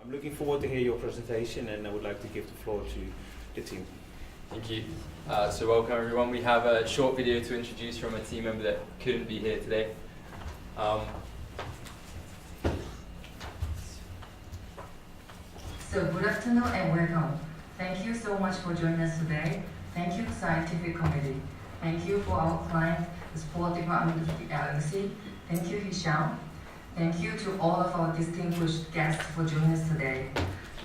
I'm looking forward to hear your presentation, and I would like to give the floor to the team. Thank you. So welcome everyone. We have a short video to introduce from a team member that couldn't be here today. So good afternoon and welcome. Thank you so much for joining us today. Thank you, Scientific Committee. Thank you for our client, the Sport Department of the AISTS. Thank you, Hisham. Thank you to all of our distinguished guests for joining us today.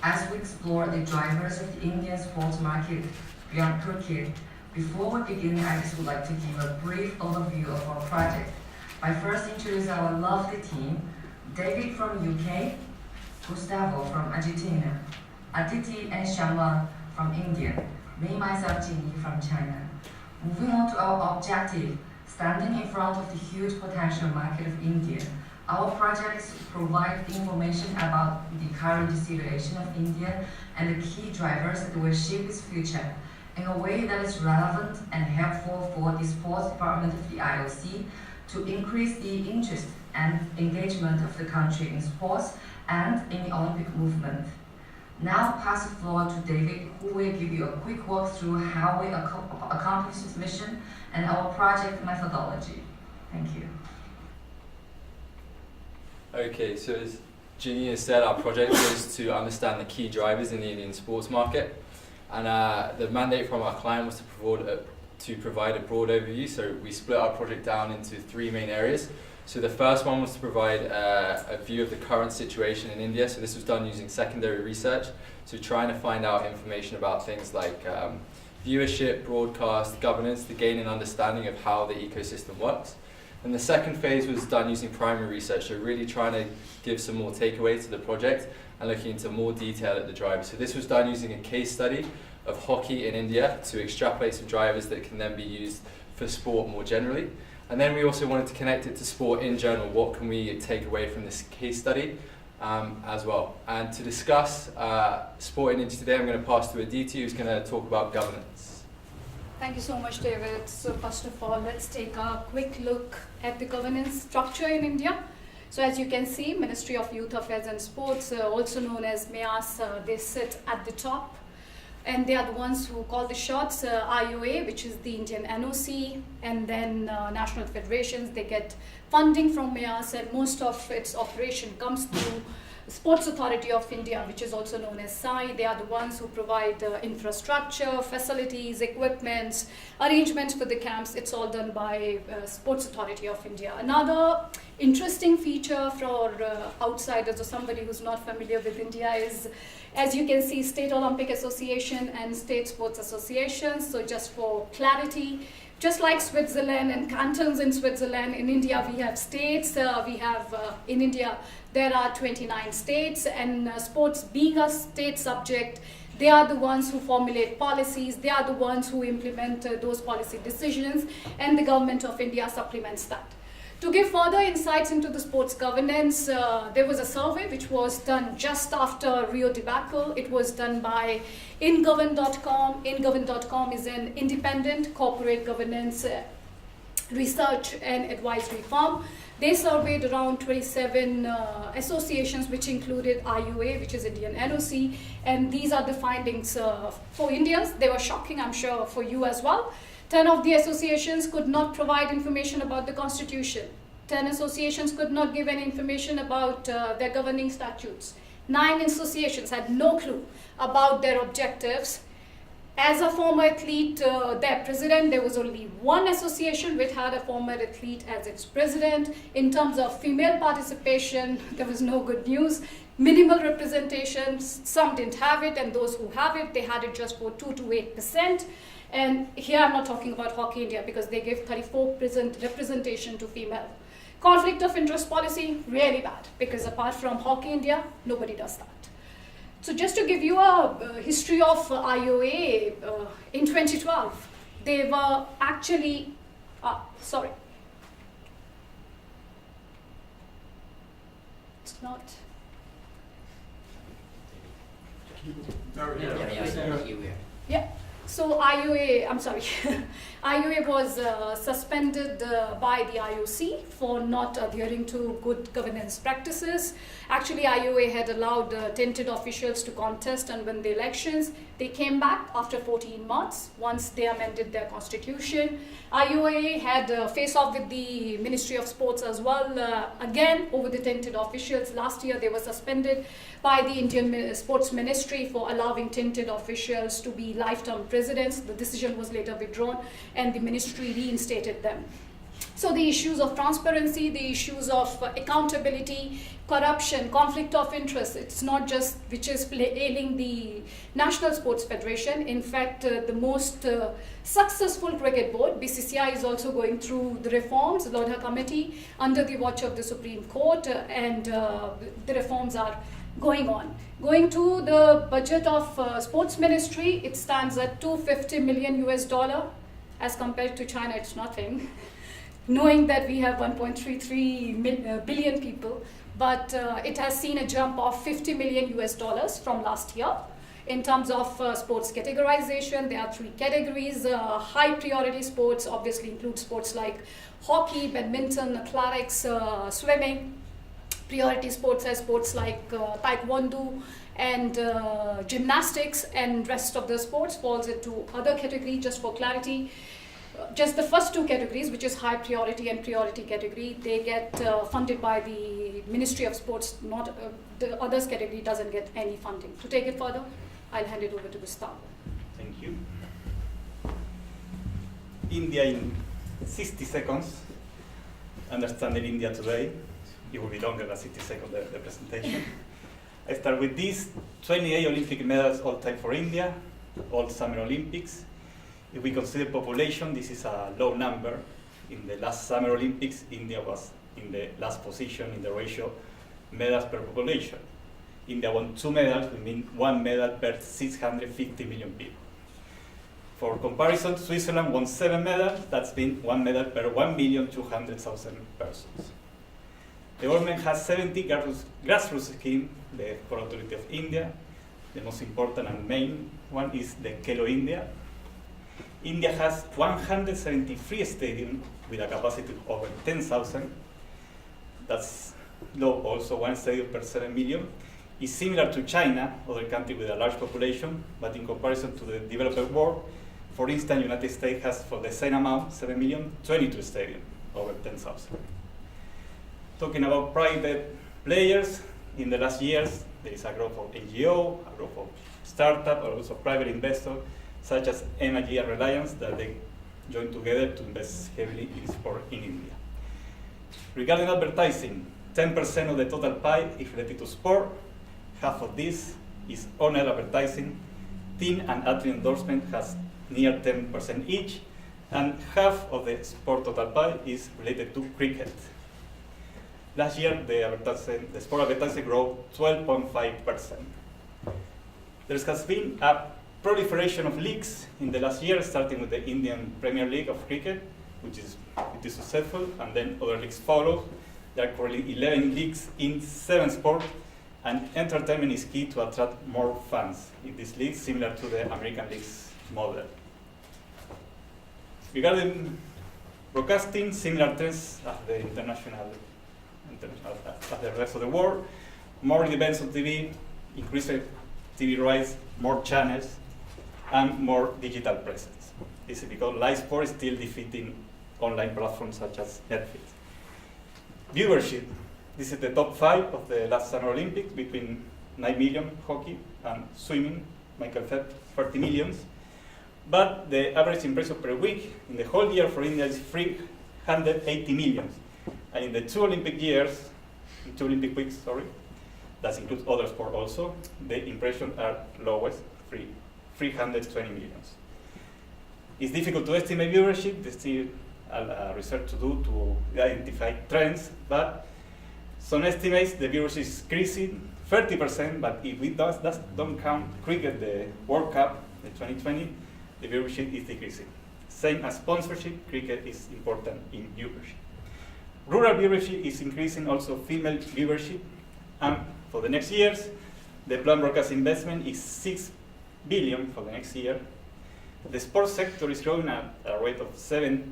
As we explore the drivers of the Indian sports market beyond cricket, before we begin, I just would like to give a brief overview of our project. I first introduce our lovely team, David from UK, Gustavo from Argentina, Aditi and Shaman from India, me, myself, Jimmy from China. Moving on to our objective, standing in front of the huge potential market of India, our projects provide information about the current situation of India and the key drivers that will shape its future in a way that is relevant and helpful for the sports department of the IOC to increase the interest and engagement of the country in sports and in the Olympic movement. Now pass the floor to David, who will give you a quick walk through how we accomplish this mission and our project methodology. Thank you. Okay, so as Ginny has said, our project is to understand the key drivers in the Indian sports market. And the mandate from our client was to provide a broad overview. So we split our project down into three main areas. So the first one was to provide a view of the current situation in India. So this was done using secondary research. So trying to find out information about things like viewership, broadcast, governance, to gain an understanding of how the ecosystem works. And the second phase was done using primary research, so really trying to give some more takeaway to the project and looking into more detail at the drivers. So this was done using a case study of hockey in India to extrapolate some drivers that can then be used for sport more generally. And then we also wanted to connect it to sport in general. What can we take away from this case study as well? And to discuss sport in India today, I'm going to pass to Aditi, who's going to talk about governance. Thank you so much, David. So first of all, let's take a quick look at the governance structure in India. So as you can see, Ministry of Youth Affairs and Sports, also known as MEAS, they sit at the top. And they are the ones who call the shots. IOA, which is the Indian NOC, and then national federations, they get funding from MEAS, and most of its operation comes through Sports Authority of India, which is also known as SAI. They are the ones who provide infrastructure, facilities, equipments, arrangements for the camps. It's all done by Sports Authority of India. Another interesting feature for outsiders or somebody who's not familiar with India is, as you can see, State Olympic Association and State Sports Associations. So just for clarity, just like Switzerland and cantons in Switzerland, in India we have states. In India there are 29 states, and sports being a state subject, they are the ones who formulate policies, they are the ones who implement those policy decisions, and the government of India supplements that. To give further insights into the sports governance, there was a survey which was done just after Rio debacle. It was done by ingovern.com. Ingovern.com is an independent corporate governance research and advisory firm. They surveyed around 27 associations, which included IUA, which is Indian NOC, and these are the findings for Indians. They were shocking, I'm sure, for you as well. 10 of the associations could not provide information about the constitution. 10 associations could not give any information about their governing statutes. 9 associations had no clue about their objectives. As a former athlete, their president, there was only one association which had a former athlete as its president. In terms of female participation, there was no good news. Minimal representation, some didn't have it, and those who have it, they had it just for 2 to 8%. And here I'm not talking about Hockey India because they give 34% representation to female. Conflict of interest policy, really bad, because apart from Hockey India, nobody does that. So just to give you a history of IOA, in 2012, they were actually, it's not. Yeah. So IOA was suspended by the IOC for not adhering to good governance practices. Actually, IOA had allowed tainted officials to contest and win the elections. They came back after 14 months once they amended their constitution. IOA had face off with the Ministry of Sports as well, again over the tainted officials. Last year they were suspended by the Indian Sports Ministry for allowing tainted officials to be lifetime presidents. The decision was later withdrawn and the ministry reinstated them. So the issues of transparency, the issues of accountability, corruption, conflict of interest, it's not just which is ailing the National Sports Federation. In fact, the most successful cricket board, BCCI, is also going through the reforms, the Lodha Committee, under the watch of the Supreme Court, and the reforms are going on. Going to the budget of Sports Ministry, it stands at $250 million US. As compared to China, it's nothing. Knowing that we have 1.33 billion people, but it has seen a jump of $50 million US from last year. In terms of sports categorization, there are 3 categories. High priority sports obviously include sports like hockey, badminton, athletics, swimming. Priority sports as sports like taekwondo and gymnastics, and rest of the sports falls into other category. Just for clarity, just the first 2 categories, which is high priority and priority category, they get funded by the Ministry of Sports. Not the others category doesn't get any funding. To take it further, I'll hand it over to Gustavo. Thank you. India in 60 seconds. Understanding India today. It will be longer than 60 seconds, the presentation. I start with this: 28 Olympic medals all time for India, all Summer Olympics. If we consider population, this is a low number. In the last Summer Olympics, India was in the last position in the ratio medals per population. India won 2 medals, we mean 1 medal per 650 million people. For comparison, Switzerland won 7 medals, that's been 1 medal per 1,200,000 persons. The government has 70 grassroots schemes, the Sport Authority of India. The most important and main one is the Khelo India. India has 173 stadiums with a capacity of over 10,000. That's low, also 1 stadium per 7 million. It's similar to China, other country with a large population, but in comparison to the developed world, for instance, United States has, for the same amount, 7 million, 22 stadiums, over 10,000. Talking about private players, in the last years, there is a growth of NGO, a growth of startup, or also private investors, such as MIG and Reliance, that they join together to invest heavily in sport in India. Regarding advertising, 10% of the total pie is related to sport. Half of this is on-air advertising. Team and athlete endorsement has near 10% each, and half of the sport total pie is related to cricket. Last year, the sport advertising grew 12.5%. There has been a proliferation of leagues in the last year, starting with the Indian Premier League of cricket, which is successful, and then other leagues follow. There are currently 11 leagues in 7 sports, and entertainment is key to attract more fans in these leagues, similar to the American League's model. Regarding broadcasting, similar trends as the international, as the rest of the world. More events on TV, increased TV rights, more channels, and more digital presence. This is because live sport is still defeating online platforms such as Netflix. Viewership. This is the top 5 of the last Summer Olympics, between 9 million hockey and swimming, Michael Phelps, 30 million. But the average impression per week in the whole year for India is 380 million. And in the 2 Olympic years, 2 Olympic weeks, sorry, that includes other sports also, the impressions are lowest, 320 million. It's difficult to estimate viewership. There's still research to do to identify trends, but some estimates the viewership is increasing 30%, but if we don't count cricket, the World Cup, the 2020, the viewership is decreasing. Same as sponsorship, cricket is important in viewership. Rural viewership is increasing, also female viewership, and for the next years, the planned broadcast investment is 6 billion for the next year. The sports sector is growing at a rate of 17%,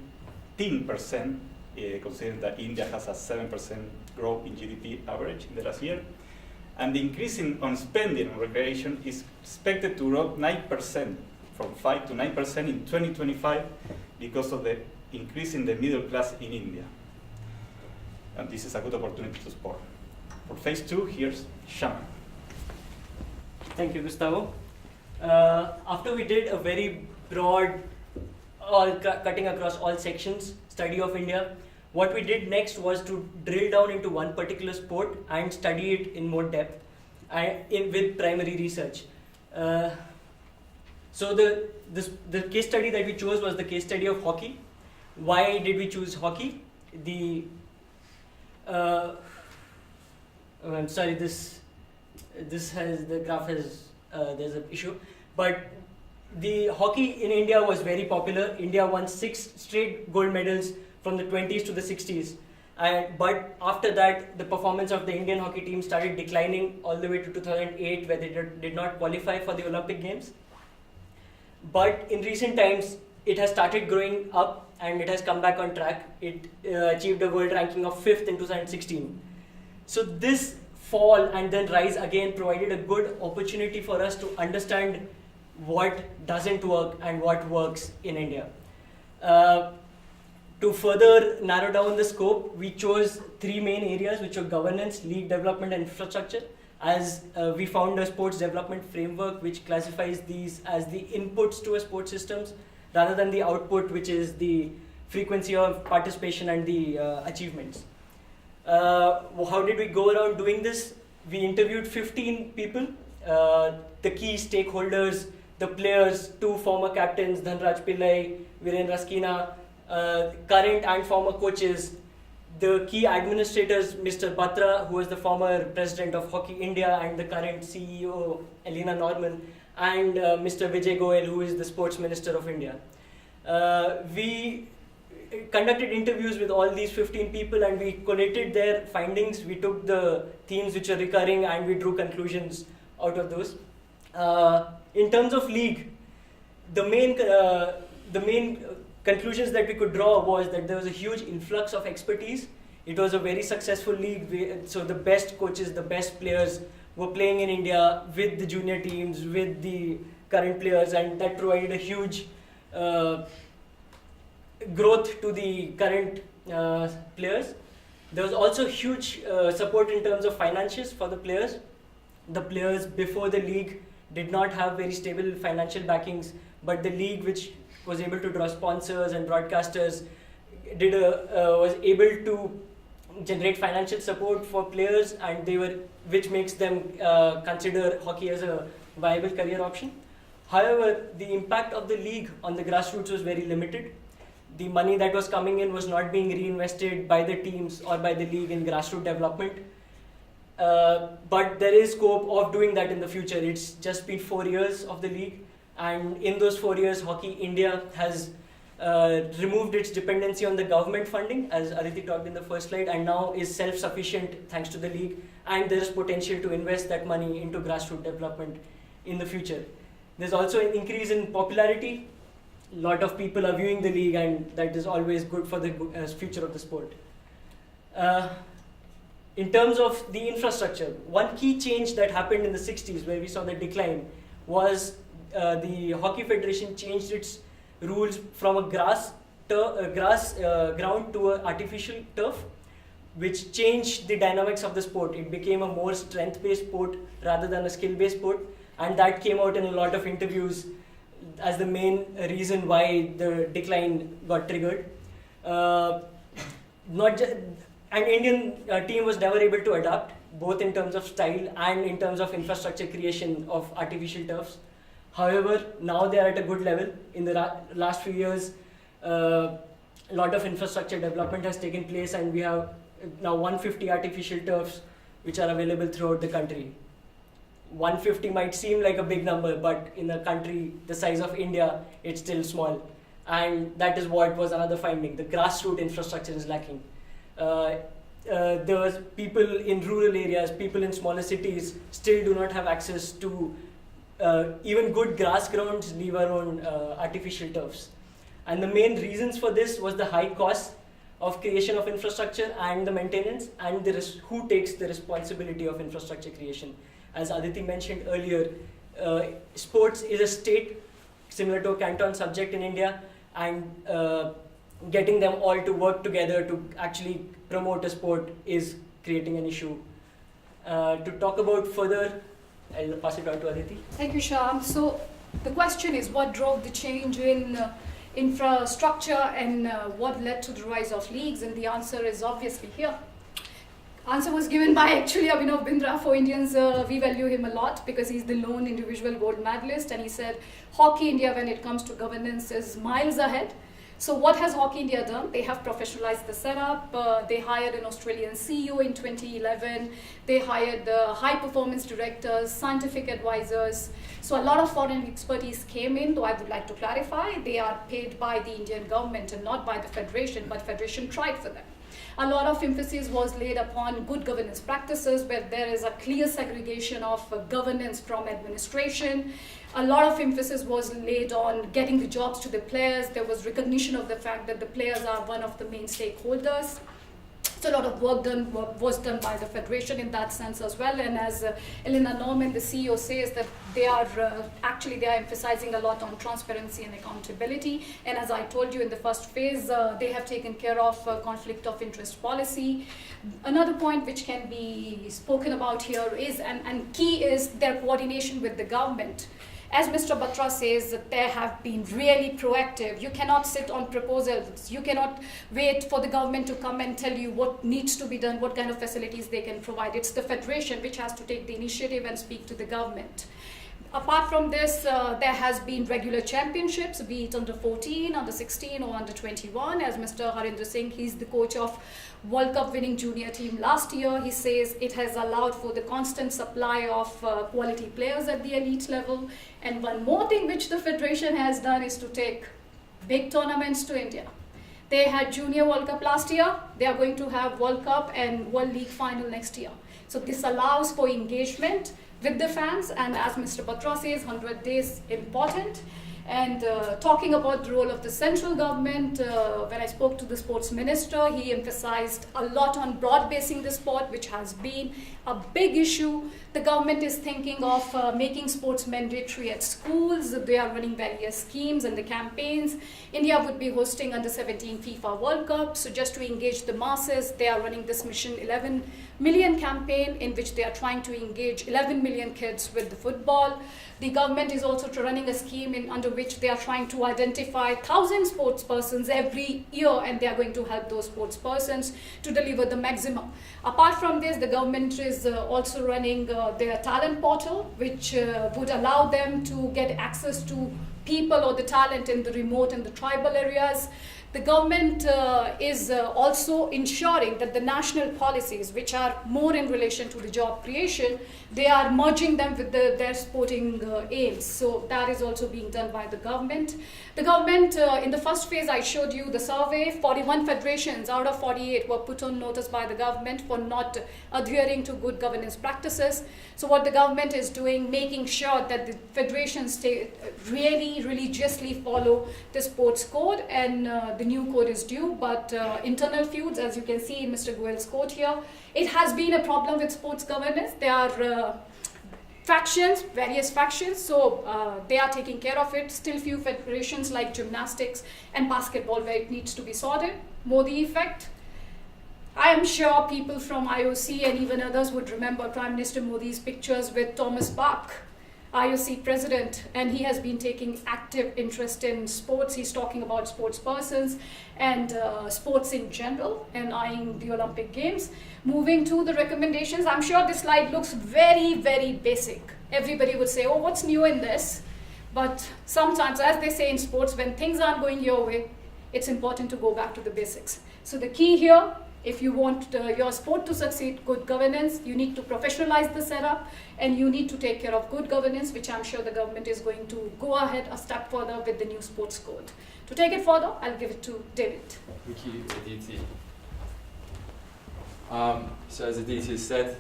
considering that India has a 7% growth in GDP average in the last year. And the increase on spending on recreation is expected to grow 9%, from 5 to 9% in 2025, because of the increase in the middle class in India. And this is a good opportunity to sport. For phase 2, here's Shaman. Thank you, Gustavo. After we did a very broad, cutting across all sections, study of India, what we did next was to drill down into one particular sport and study it in more depth with primary research. So the case study that we chose was the case study of hockey. Why did we choose hockey? I'm sorry, the graph has, there's an issue. But the hockey in India was very popular. India won 6 straight gold medals from the 20s to the 60s. But after that, the performance of the Indian hockey team started declining all the way to 2008, where they did not qualify for the Olympic Games. But in recent times, it has started growing up and it has come back on track. It achieved a world ranking of 5th in 2016. So this fall and then rise again provided a good opportunity for us to understand what doesn't work and what works in India. To further narrow down the scope, we chose 3 main areas, which were governance, league development, and infrastructure, as we found a sports development framework which classifies these as the inputs to a sports systems rather than the output, which is the frequency of participation and the achievements. How did we go around doing this? We interviewed 15 people, the key stakeholders, the players, 2 former captains, Dhanraj Pillai, Viren Raskina, current and former coaches, the key administrators, Mr. Batra, who was the former president of Hockey India and the current CEO, Elena Norman, and Mr. Vijay Goyal, who is the sports minister of India. We conducted interviews with all these 15 people and we collated their findings. We took the themes which are recurring and we drew conclusions out of those. In terms of league, the main conclusions that we could draw was that there was a huge influx of expertise. It was a very successful league, so the best coaches, the best players were playing in India with the junior teams, with the current players, and that provided a huge growth to the current players. There was also huge support in terms of finances for the players. The players before the league did not have very stable financial backings, but the league, which was able to draw sponsors and broadcasters, was able to generate financial support for players, and which makes them consider hockey as a viable career option. However, the impact of the league on the grassroots was very limited. The money that was coming in was not being reinvested by the teams or by the league in grassroots development. But there is scope of doing that in the future. It's just been 4 years of the league, and in those 4 years, Hockey India has removed its dependency on the government funding, as Aditi talked in the first slide, and now is self-sufficient thanks to the league, and there is potential to invest that money into grassroots development in the future. There's also an increase in popularity. A lot of people are viewing the league, and that is always good for the future of the sport. In terms of the infrastructure, one key change that happened in the 60s, where we saw the decline, was the Hockey Federation changed its rules from a grass ground to an artificial turf, which changed the dynamics of the sport. It became a more strength-based sport rather than a skill-based sport, and that came out in a lot of interviews as the main reason why the decline got triggered. An Indian team was never able to adapt, both in terms of style and in terms of infrastructure creation of artificial turfs. However, now they are at a good level. In the last few years, a lot of infrastructure development has taken place, and we have now 150 artificial turfs which are available throughout the country. 150 might seem like a big number, but in a country the size of India, it's still small. And that is what was another finding. The grassroots infrastructure is lacking. There was people in rural areas, people in smaller cities still do not have access to even good grass grounds leave our own artificial turfs. And the main reasons for this was the high cost of creation of infrastructure and the maintenance, and who takes the responsibility of infrastructure creation. As Aditi mentioned earlier, sports is a state similar to a canton subject in India, and getting them all to work together to actually promote a sport is creating an issue. To talk about further, I'll pass it on to Aditi. Thank you, Shyam. So the question is, what drove the change in infrastructure and what led to the rise of leagues? And the answer is obviously here. Answer was given by actually Abhinav Bindra. For Indians, we value him a lot because he's the lone individual gold medalist, and he said Hockey India, when it comes to governance, is miles ahead. So what has Hockey India done? They have professionalized the setup. They hired an Australian CEO in 2011. They hired high performance directors, scientific advisors. So a lot of foreign expertise came in, though I would like to clarify, they are paid by the Indian government and not by the Federation, but Federation tried for them. A lot of emphasis was laid upon good governance practices, where there is a clear segregation of governance from administration. A lot of emphasis was laid on getting the jobs to the players. There was recognition of the fact that the players are one of the main stakeholders. So a lot of work was done by the Federation in that sense as well. And as Elena Norman, the CEO, says that they are emphasizing a lot on transparency and accountability. And as I told you in the first phase, they have taken care of conflict of interest policy. Another point which can be spoken about here is, and key is their coordination with the government. As Mr. Batra says, that they have been really proactive. You cannot sit on proposals. You cannot wait for the government to come and tell you what needs to be done, what kind of facilities they can provide. It's the Federation which has to take the initiative and speak to the government. Apart from this, there has been regular championships, be it under 14, under 16 or under 21. As Mr. Harinder Singh, he's the coach of World Cup winning junior team last year. He says it has allowed for the constant supply of quality players at the elite level. And one more thing which the Federation has done is to take big tournaments to India. They had Junior World Cup last year. They are going to have World Cup and World League final next year. So this allows for engagement with the fans, and as Mr. Batra says, 100 days important. And talking about the role of the central government, when I spoke to the sports minister, he emphasized a lot on broad-basing the sport, which has been a big issue. The government is thinking of making sports mandatory at schools. They are running various schemes and the campaigns. India would be hosting under-17 FIFA World Cup. So just to engage the masses, they are running this Mission 11 Million campaign, in which they are trying to engage 11 million kids with the football. The government is also running a scheme under which they are trying to identify 1,000 sports persons every year, and they are going to help those sports persons to deliver the maximum. Apart from this, the government is also running their talent portal, which would allow them to get access to people or the talent in the remote and the tribal areas. The government is also ensuring that the national policies, which are more in relation to the job creation, they are merging them with their sporting aims. So that is also being done by the government. The government, in the first phase, I showed you the survey, 41 federations out of 48 were put on notice by the government for not adhering to good governance practices. So what the government is doing, making sure that the federations really religiously follow the sports code, and the new code is due, but internal feuds, as you can see in Mr. Goel's quote here, it has been a problem with sports governance. There are factions, various factions, so they are taking care of it. Still few federations like gymnastics and basketball where it needs to be sorted. Modi effect. I am sure people from IOC and even others would remember Prime Minister Modi's pictures with Thomas Bach, IOC president, and he has been taking active interest in sports. He's talking about sports persons and sports in general, and eyeing the Olympic Games. Moving to the recommendations, I'm sure this slide looks very, very basic. Everybody would say, oh, what's new in this? But sometimes, as they say in sports, when things aren't going your way, it's important to go back to the basics. So the key here, if you want your sport to succeed, good governance, you need to professionalize the setup, and you need to take care of good governance, which I'm sure the government is going to go ahead a step further with the new sports code. To take it further, I'll give it to David. Thank you, Aditi. So as Aditi has said,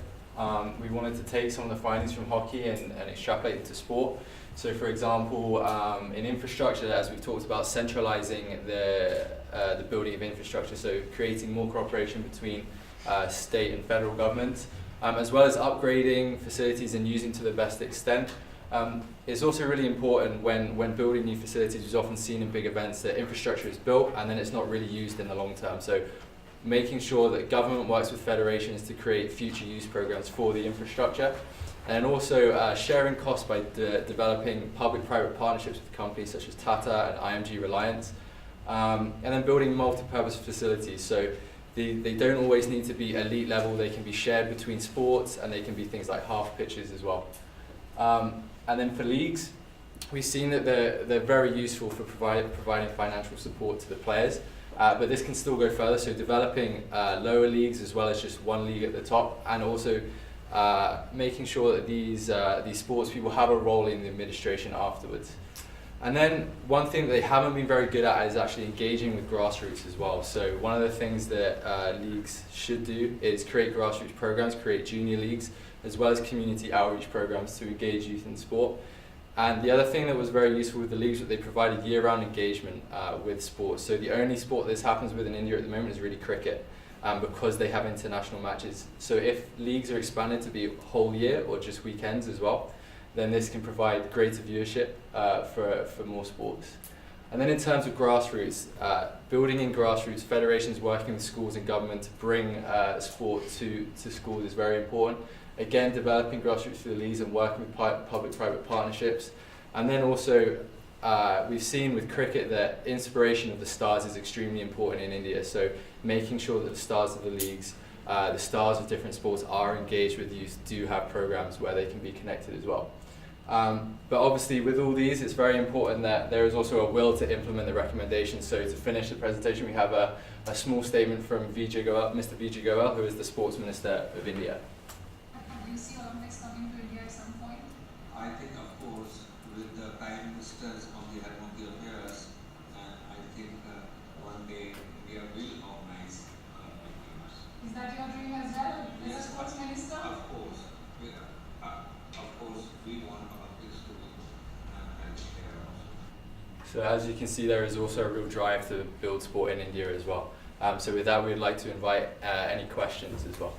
we wanted to take some of the findings from hockey and extrapolate it to sport. So for example, in infrastructure, as we've talked about, centralizing the building of infrastructure, so creating more cooperation between state and federal governments, as well as upgrading facilities and using to the best extent. It's also really important when building new facilities. We've often seen in big events that infrastructure is built and then it's not really used in the long term. So making sure that government works with federations to create future use programs for the infrastructure, and also sharing costs by developing public-private partnerships with companies such as Tata and IMG Reliance, and then building multi-purpose facilities. So they don't always need to be elite level, they can be shared between sports, and they can be things like half pitches as well. And then for leagues, we've seen that they're very useful for providing financial support to the players, but this can still go further, so developing lower leagues as well as just one league at the top, and also making sure that these sports people have a role in the administration afterwards. And then one thing that they haven't been very good at is actually engaging with grassroots as well. So one of the things that leagues should do is create grassroots programs, create junior leagues, as well as community outreach programs to engage youth in sport. And the other thing that was very useful with the leagues was that they provided year-round engagement with sports. So the only sport this happens with in India at the moment is really cricket, because they have international matches. So if leagues are expanded to be whole year or just weekends as well, then this can provide greater viewership for more sports. And then in terms of grassroots, building in grassroots, federations working with schools and government to bring sport to schools is very important. Again, developing grassroots through the leagues and working with public-private partnerships. And then also, we've seen with cricket that inspiration of the stars is extremely important in India. So making sure that the stars of the leagues, the stars of different sports are engaged with youth, do have programs where they can be connected as well. But obviously with all these, it's very important that there is also a will to implement the recommendations. So to finish the presentation, we have a small statement from Mr. Vijay Goel, who is the Sports Minister of India. Do you see Olympics coming to India at some point? I think, of course, with the Prime Minister's on the head of the affairs, I think one day India will organize Olympics. Is that your dream as well, as a Yes, sports minister? Of course. We want Olympics to be held there also. So as you can see, there is also a real drive to build sport in India as well. So with that, we'd like to invite any questions as well.